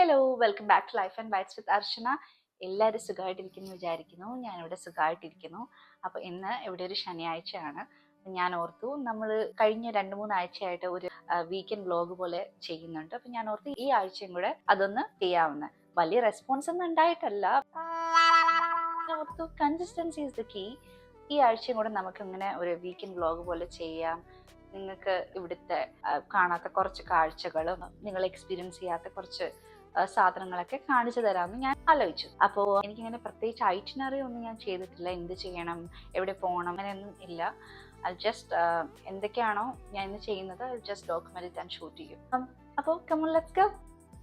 Hello, welcome back to life and bites with Archana. എല്ലാവരും സുഖമായിട്ടിരിക്കുന്നു വിചാരിക്കുന്നു. ഞാനിവിടെ സുഖമായിട്ടിരിക്കുന്നു. അപ്പോൾ ഇന്ന് ഇവിടെ ഒരു ശനിയാഴ്ചയാണ്. ഞാൻ ഓർത്തു നമ്മൾ കഴിഞ്ഞ 2-3 ആഴ്ചയായിട്ട് ഒരു വീക്കെൻഡ് വ്ലോഗ് പോലെ ചെയ്യുന്നുണ്ട്. അപ്പം ഞാൻ ഓർത്തു ഈ ആഴ്ചയും കൂടെ അതൊന്ന് ചെയ്യാവുന്ന. വലിയ റെസ്പോൺസ് ഒന്നും ഉണ്ടായിട്ടല്ല. ഓർത്തു കൺസിസ്റ്റൻസി ഈസ് ദ കീ. ഈ ആഴ്ചയും കൂടെ നമുക്ക് ഇങ്ങനെ ഒരു വീക്കെൻഡ് വ്ലോഗ് പോലെ ചെയ്യാം. നിങ്ങൾക്ക് ഇവിടുത്തെ കാണാത്ത കുറച്ച് കാഴ്ചകളും നിങ്ങൾ എക്സ്പീരിയൻസ് ചെയ്യാത്ത കുറച്ച് സാധനങ്ങളൊക്കെ കാണിച്ചു തരാമെന്ന് ഞാൻ ആലോചിച്ചു. അപ്പോൾ എനിക്കിങ്ങനെ പ്രത്യേകിച്ച് ഐറ്റിനറി ഒന്നും ഞാൻ ചെയ്തിട്ടില്ല. എന്ത് ചെയ്യണം, എവിടെ പോകണം, അങ്ങനെയൊന്നും ഇല്ല. അത് ജസ്റ്റ് എന്തൊക്കെയാണോ ഞാൻ ഇന്ന് ചെയ്യുന്നത് ജസ്റ്റ് ഡോക്യുമെന്റ് ആൻഡ് ഷൂട്ട് ചെയ്യും. അപ്പോൾ കമോൺ ലെറ്റ്സ് ഗോ.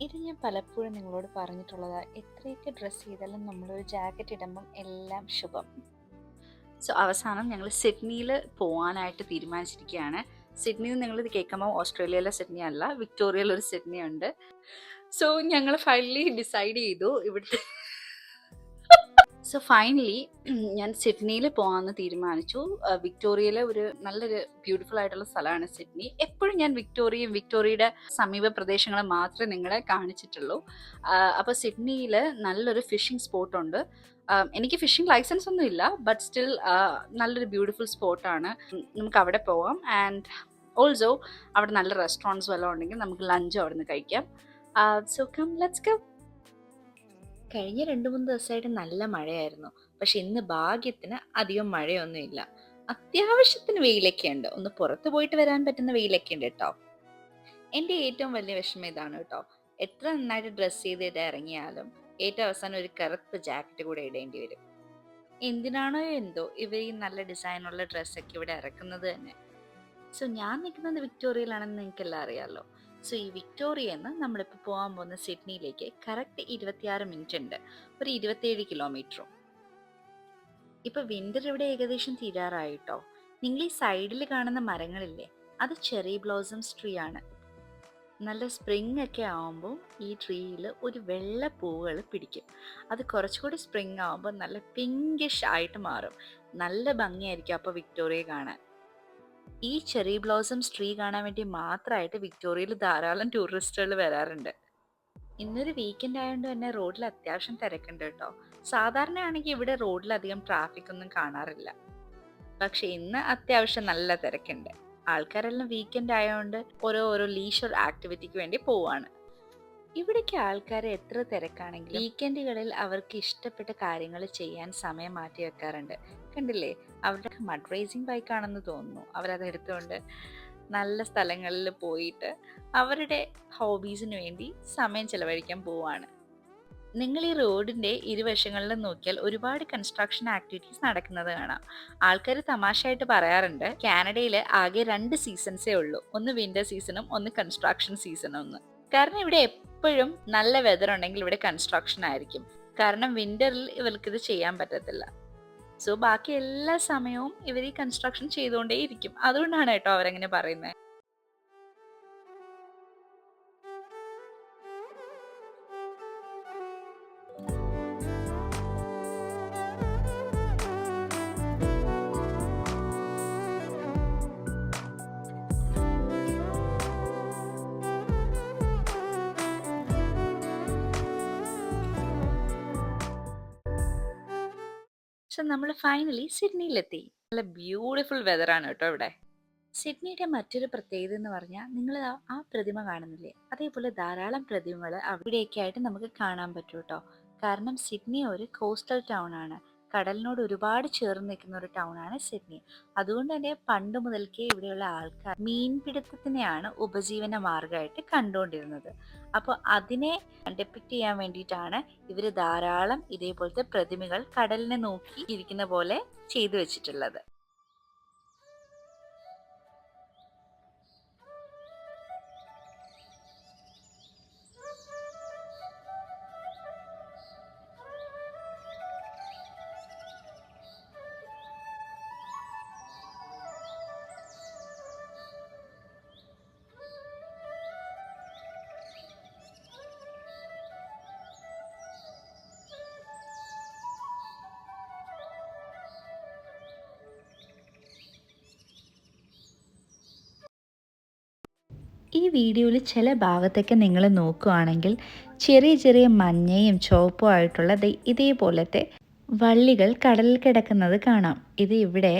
ഇത് ഞാൻ പലപ്പോഴും നിങ്ങളോട് പറഞ്ഞിട്ടുള്ളത്, എത്രയൊക്കെ ഡ്രസ്സ് ചെയ്താലും നമ്മളൊരു ജാക്കറ്റ് ഇടുമ്പം എല്ലാം ശുഭം. സോ അവസാനം ഞങ്ങൾ സിഡ്നിയിൽ പോകാനായിട്ട് തീരുമാനിച്ചിരിക്കുകയാണ്. സിഡ്നിയിൽ നിങ്ങളിത് കേൾക്കുമ്പോൾ ഓസ്ട്രേലിയയിലെ സിഡ്നി അല്ല, വിക്ടോറിയയിലൊരു സിഡ്നി ഉണ്ട്. സോ ഞങ്ങൾ ഫൈനലി ഡിസൈഡ് ചെയ്തു ഇവിടുത്തെ ഫൈനലി ഞാൻ സിഡ്നിയിൽ പോകാമെന്ന് തീരുമാനിച്ചു. വിക്ടോറിയയിലെ ഒരു നല്ലൊരു ബ്യൂട്ടിഫുൾ ആയിട്ടുള്ള സ്ഥലമാണ് സിഡ്നി. എപ്പോഴും ഞാൻ വിക്ടോറിയയുടെ സമീപ പ്രദേശങ്ങളെ മാത്രമേ നിങ്ങളെ കാണിച്ചിട്ടുള്ളൂ. അപ്പോൾ സിഡ്നിയിൽ നല്ലൊരു ഫിഷിംഗ് സ്പോട്ടുണ്ട്. എനിക്ക് ഫിഷിംഗ് ലൈസൻസ് ഒന്നും ഇല്ല, ബട്ട് സ്റ്റിൽ നല്ലൊരു ബ്യൂട്ടിഫുൾ സ്പോട്ടാണ്. നമുക്ക് അവിടെ പോവാം. ആൻഡ് ഓൾസോ അവിടെ നല്ല റെസ്റ്റോറൻറ്റ്സ് വല്ലതും ഉണ്ടെങ്കിൽ നമുക്ക് ലഞ്ച് അവിടെ നിന്ന് കഴിക്കാം. So come let's go. കഴിഞ്ഞ 2-3 ദിവസമായിട്ട് നല്ല മഴയായിരുന്നു. പക്ഷെ ഇന്ന് ഭാഗ്യത്തിന് അധികം മഴയൊന്നുമില്ല. അത്യാവശ്യത്തിന് വെയിലൊക്കെ ഉണ്ട്. ഒന്ന് പുറത്ത് പോയിട്ട് വരാൻ പറ്റുന്ന വെയിലൊക്കെ ഉണ്ട് കേട്ടോ. എൻ്റെ ഏറ്റവും വലിയ വിഷമം ഇതാണ് കേട്ടോ. എത്ര നന്നായിട്ട് ഡ്രസ്സ് ചെയ്തിട്ട് ഇറങ്ങിയാലും ഏറ്റവും അവസാനം ഒരു കറുത്ത ജാക്കറ്റ് കൂടെ ഇടേണ്ടി വരും. എന്തിനാണോ എന്തോ ഇവർ ഈ നല്ല ഡിസൈനുള്ള ഡ്രസ്സൊക്കെ ഇവിടെ ഇറക്കുന്നത് തന്നെ. സോ ഞാൻ നിൽക്കുന്നത് വിക്ടോറിയയിലാണെന്ന് നിങ്ങൾക്കെല്ലാം അറിയാമല്ലോ. സോ ഈ വിക്ടോറിയയിൽ നിന്ന് നമ്മളിപ്പോൾ പോകാൻ പോകുന്ന സിഡ്നിയിലേക്ക് കറക്റ്റ് 26 മിനിറ്റ് ഉണ്ട്, ഒരു 27 കിലോമീറ്ററും. ഇപ്പൊ വിന്റർ ഇവിടെ ഏകദേശം തീരാറായിട്ടോ. നിങ്ങൾ ഈ സൈഡിൽ കാണുന്ന മരങ്ങളില്ലേ, അത് ചെറി ബ്ലോസംസ് ട്രീ ആണ്. നല്ല സ്പ്രിംഗ് ഒക്കെ ആവുമ്പോൾ ഈ ട്രീയിൽ ഒരു വെള്ള പൂവുകൾ പിടിക്കും. അത് കുറച്ചുകൂടി സ്പ്രിംഗ് ആവുമ്പോൾ നല്ല പിങ്കിഷ് ആയിട്ട് മാറും. നല്ല ഭംഗിയായിരിക്കും അപ്പോൾ വിക്ടോറിയ കാണാൻ. ഈ ചെറി ബ്ലോസംസ് ട്രീ കാണാൻ വേണ്ടി മാത്രമായിട്ട് വിക്ടോറിയയിൽ ധാരാളം ടൂറിസ്റ്റുകൾ വരാറുണ്ട്. ഇന്നൊരു വീക്കെൻഡ് ആയതുകൊണ്ട് തന്നെ റോഡിൽ അത്യാവശ്യം തിരക്കുണ്ട് കേട്ടോ. സാധാരണയാണെങ്കിൽ ഇവിടെ റോഡിൽ അധികം ട്രാഫിക് ഒന്നും കാണാറില്ല, പക്ഷെ ഇന്ന് അത്യാവശ്യം നല്ല തിരക്കുണ്ട്. ആൾക്കാരെല്ലാം വീക്കെൻഡ് ആയതുകൊണ്ട് ഓരോ ലീഷർ ആക്ടിവിറ്റിക്ക് വേണ്ടി പോവാണ്. ഇവിടേക്ക് ആൾക്കാർ എത്ര തിരക്കാണെങ്കിലും വീക്കെൻഡുകളിൽ അവർക്ക് ഇഷ്ടപ്പെട്ട കാര്യങ്ങൾ ചെയ്യാൻ സമയം മാറ്റി വെക്കാറുണ്ട്. കണ്ടില്ലേ, അവരുടെ മഡ് റേസിംഗ് ബൈക്കാണെന്ന് തോന്നുന്നു. അവരത് എടുത്തുകൊണ്ട് നല്ല സ്ഥലങ്ങളിൽ പോയിട്ട് അവരുടെ ഹോബീസിന് വേണ്ടി സമയം ചെലവഴിക്കാൻ പോവാണ്. നിങ്ങൾ ഈ റോഡിന്റെ ഇരുവശങ്ങളിലും നോക്കിയാൽ ഒരുപാട് കൺസ്ട്രക്ഷൻ ആക്ടിവിറ്റീസ് നടക്കുന്നത് കാണാം. ആൾക്കാർ തമാശയായിട്ട് പറയാറുണ്ട്, കാനഡയിൽ ആകെ 2 സീസൺസേ ഉള്ളൂ, ഒന്ന് വിന്റർ സീസണും ഒന്ന് കൺസ്ട്രക്ഷൻ സീസണും ഒന്ന്. കാരണം ഇവിടെ എപ്പോഴും നല്ല വെതർ ഉണ്ടെങ്കിൽ ഇവിടെ കൺസ്ട്രക്ഷൻ ആയിരിക്കും. കാരണം വിന്ററിൽ ഇവർക്കിത് ചെയ്യാൻ പറ്റത്തില്ല. സോ ബാക്കി എല്ലാ സമയവും ഇവർ ഈ കൺസ്ട്രക്ഷൻ ചെയ്തുകൊണ്ടേ ഇരിക്കും. അതുകൊണ്ടാണ് കേട്ടോ അവരങ്ങനെ പറയുന്നത്. പക്ഷെ നമ്മൾ ഫൈനലി സിഡ്നിയിലെത്തി. നല്ല ബ്യൂട്ടിഫുൾ വെതറാണ് കേട്ടോ ഇവിടെ. സിഡ്നിയുടെ മറ്റൊരു പ്രത്യേകത എന്ന് പറഞ്ഞാൽ, നിങ്ങൾ ആ പ്രതിമ കാണുന്നില്ലേ, അതേപോലെ ധാരാളം പ്രതിമകൾ അവിടെയൊക്കെ ആയിട്ട് നമുക്ക് കാണാൻ പറ്റും കേട്ടോ. കാരണം സിഡ്നി ഒരു കോസ്റ്റൽ ടൗൺ ആണ്. കടലിനോട് ഒരുപാട് ചേർന്ന് നിൽക്കുന്ന ഒരു ടൗൺ ആണ് സിഡ്നി. അതുകൊണ്ട് തന്നെ പണ്ട് മുതൽക്കേ ഇവിടെയുള്ള ആൾക്കാർ മീൻപിടുത്തത്തിനെയാണ് ഉപജീവന മാർഗമായിട്ട് കണ്ടുകൊണ്ടിരുന്നത്. അപ്പോൾ അതിനെ ഡെപ്പിക്റ്റ് ചെയ്യാൻ വേണ്ടിയിട്ടാണ് ഇവർ ധാരാളം ഇതേപോലത്തെ പ്രതിമകൾ കടലിനെ നോക്കി ഇരിക്കുന്ന പോലെ ചെയ്തു വെച്ചിട്ടുള്ളത്. ഈ വീഡിയോയിൽ ചില ഭാഗത്തൊക്കെ നിങ്ങൾ നോക്കുകയാണെങ്കിൽ ചെറിയ ചെറിയ മഞ്ഞയും ചുവപ്പും ആയിട്ടുള്ള ഇതേപോലത്തെ വള്ളികൾ കടലിൽ കിടക്കുന്നത് കാണാം. ഇത് ഇവിടെ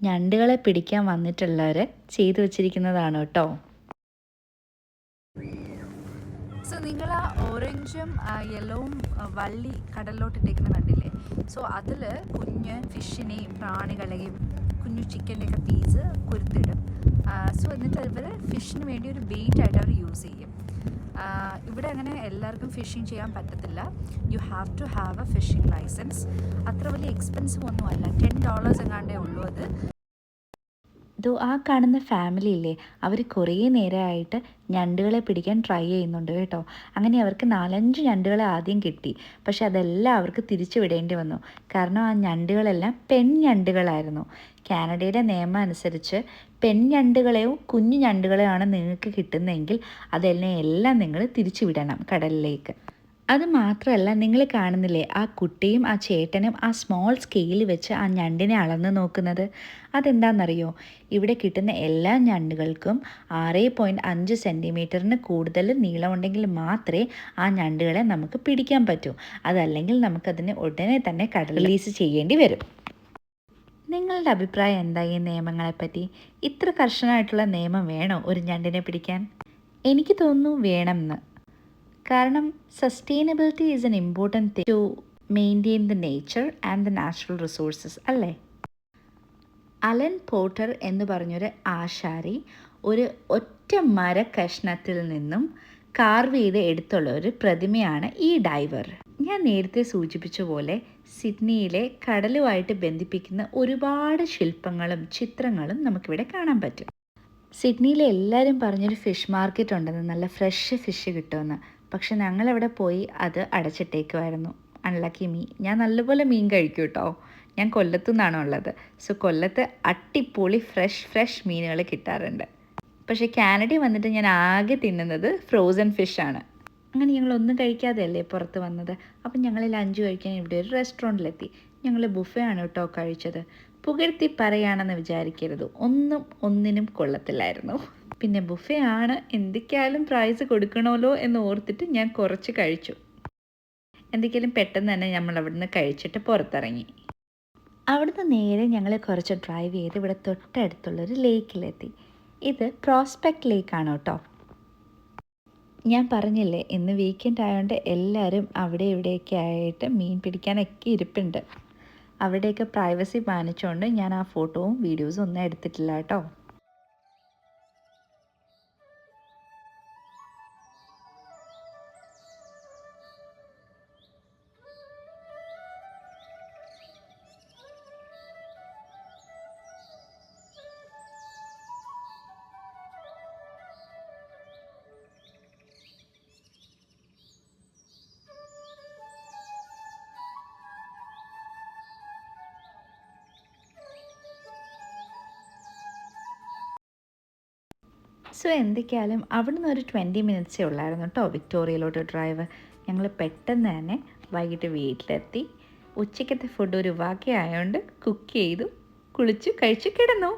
ഞണ്ടുകളെ പിടിക്കാൻ വന്നിട്ടുള്ളവർ ചെയ്തു വച്ചിരിക്കുന്നതാണ് കേട്ടോ. സോ നിങ്ങൾ ആ ഓറഞ്ചും യെല്ലോവും വള്ളി കടലിലോട്ട് ഇട്ടേക്കുന്ന കണ്ടില്ലേ? സോ അതിൽ കുഞ്ഞ് ഫിഷിനെയും പ്രാണികളെയും കുഞ്ഞു ചിക്കൻ്റെയൊക്കെ പീസ് കൊരുത്തിടും. സോ എന്നിട്ട് ഇവർ ഫിഷിന് വേണ്ടി ഒരു ബെയ്റ്റായിട്ട് അവർ യൂസ് ചെയ്യും. ഇവിടെ അങ്ങനെ എല്ലാവർക്കും ഫിഷിങ് ചെയ്യാൻ പറ്റത്തില്ല. You have to have a fishing licence. അത്ര വലിയ എക്സ്പെൻസീവ് ഒന്നുമല്ല, $10 എങ്ങാണ്ടേ ഉള്ളൂ അത്. ഇതോ ആ കാണുന്ന ഫാമിലി ഇല്ലേ, അവർ കുറേ നേരമായിട്ട് ഞണ്ടുകളെ പിടിക്കാൻ ട്രൈ ചെയ്യുന്നുണ്ട് കേട്ടോ. അങ്ങനെ അവർക്ക് 4-5 ഞണ്ടുകളെ ആദ്യം കിട്ടി. പക്ഷെ അതെല്ലാം അവർക്ക് തിരിച്ചു വിടേണ്ടി വന്നു. കാരണം ആ ഞണ്ടുകളെല്ലാം പെൺഞണ്ടുകളായിരുന്നു. കാനഡയുടെ നിയമം അനുസരിച്ച് പെൺഞണ്ടുകളെയോ കുഞ്ഞു ഞണ്ടുകളെയോ ആണ് നിങ്ങൾക്ക് കിട്ടുന്നതെങ്കിൽ എല്ലാം നിങ്ങൾ തിരിച്ചു വിടണം കടലിലേക്ക്. അത് മാത്രമല്ല, നിങ്ങൾ കാണുന്നില്ലേ ആ കുട്ടിയും ആ ചേട്ടനും ആ സ്മോൾ സ്കെയിലിൽ വെച്ച് ആ ഞണ്ടിനെ അളന്ന് നോക്കുന്നത്? അതെന്താണെന്നറിയോ? ഇവിടെ കിട്ടുന്ന എല്ലാ ഞണ്ടുകൾക്കും 6.5 സെൻറ്റിമീറ്ററിന് കൂടുതൽ നീളമുണ്ടെങ്കിൽ മാത്രമേ ആ ഞണ്ടുകളെ നമുക്ക് പിടിക്കാൻ പറ്റൂ. അതല്ലെങ്കിൽ നമുക്കതിനെ ഉടനെ തന്നെ റിലീസ് ചെയ്യേണ്ടി വരും. നിങ്ങളുടെ അഭിപ്രായം എന്താ ഈ നിയമങ്ങളെപ്പറ്റി? ഇത്ര കർശനമായിട്ടുള്ള നിയമം വേണോ ഒരു ഞണ്ടിനെ പിടിക്കാൻ? എനിക്ക് തോന്നുന്നു വേണമെന്ന്. കാരണം sustainability is an important thing to maintain the nature and the natural resources അല്ലേ? അലൻ പോർട്ടർ എന്ന് പറഞ്ഞൊരു ആശാരി ഒരു ഒറ്റ മര കഷ്ണത്തിൽ നിന്നും കാർവ് ചെയ്ത് എടുത്തുള്ള ഒരു പ്രതിമയാണ് ഈ ഡൈവർ. ഞാൻ നേരത്തെ സൂചിപ്പിച്ച പോലെ സിഡ്നിയിലെ കടലുമായിട്ട് ബന്ധിപ്പിക്കുന്ന ഒരുപാട് ശില്പങ്ങളും ചിത്രങ്ങളും നമുക്കിവിടെ കാണാൻ പറ്റും. സിഡ്നിയിലെ എല്ലാവരും പറഞ്ഞൊരു ഫിഷ് മാർക്കറ്റ് ഉണ്ടെന്ന്, നല്ല ഫ്രഷ് ഫിഷ് കിട്ടുമെന്ന്. പക്ഷെ ഞങ്ങളവിടെ പോയി അത് അടച്ചിട്ടേക്കുമായിരുന്നു. Unlucky me. ഞാൻ നല്ലപോലെ മീൻ കഴിക്കും കേട്ടോ. ഞാൻ കൊല്ലത്തു നിന്നാണ് ഉള്ളത്. സോ കൊല്ലത്ത് അട്ടിപ്പൊളി ഫ്രഷ് മീനുകൾ കിട്ടാറുണ്ട്. പക്ഷേ കാനഡയിൽ വന്നിട്ട് ഞാൻ ആകെ തിന്നുന്നത് ഫ്രോസൺ ഫിഷാണ്. അങ്ങനെ ഞങ്ങളൊന്നും കഴിക്കാതെയല്ലേ പുറത്ത് വന്നത്. അപ്പം ഞങ്ങൾ ലഞ്ച് കഴിക്കാൻ ഇവിടെ ഒരു റെസ്റ്റോറൻറ്റിലെത്തി. ഞങ്ങൾ ബുഫേ ആണ് കേട്ടോ കഴിച്ചത്. പുകഴ്ത്തി പറയുകയാണെന്ന് വിചാരിക്കരുത്, ഒന്നിനും കൊള്ളത്തില്ലായിരുന്നു. പിന്നെ ബുഫേ ആണ്, എന്തൊക്കെയായാലും പ്രൈസ് കൊടുക്കണമല്ലോ എന്ന് ഓർത്തിട്ട് ഞാൻ കുറച്ച് കഴിച്ചു. എന്തൊക്കെയാലും പെട്ടെന്ന് തന്നെ നമ്മൾ അവിടുന്ന് കഴിച്ചിട്ട് പുറത്തിറങ്ങി. അവിടുന്ന് നേരെ ഞങ്ങൾ കുറച്ച് ഡ്രൈവ് ചെയ്ത് ഇവിടെ തൊട്ടടുത്തുള്ളൊരു ലേക്കിലെത്തി. ഇത് പ്രോസ്പെക്ട് ലേക്കാണ് കേട്ടോ. ഞാൻ പറഞ്ഞില്ലേ ഇന്ന് വീക്കെൻഡ് ആയതുകൊണ്ട് എല്ലാവരും അവിടെ ഇവിടെയൊക്കെ ആയിട്ട് മീൻ പിടിക്കാനൊക്കെ ഇരിപ്പുണ്ട്. അവിടെയൊക്കെ പ്രൈവസി മാനിച്ചുകൊണ്ട് ഞാൻ ആ ഫോട്ടോവും വീഡിയോസും ഒന്നും എടുത്തിട്ടില്ല കേട്ടോ. സോ എന്തൊക്കെയായാലും അവിടുന്ന് ഒരു 20 മിനിറ്റ്സേ ഉള്ളായിരുന്നു കേട്ടോ വിക്ടോറിയയിലോട്ട് ഡ്രൈവ്. ഞങ്ങൾ പെട്ടെന്ന് തന്നെ വൈകിട്ട് വീട്ടിലെത്തി. ഉച്ചയ്ക്കത്തെ ഫുഡ് ഒരു ബാക്കി ആയതുകൊണ്ട് കുക്ക് ചെയ്തു, കുളിച്ചു, കഴിച്ചു, കിടന്നു.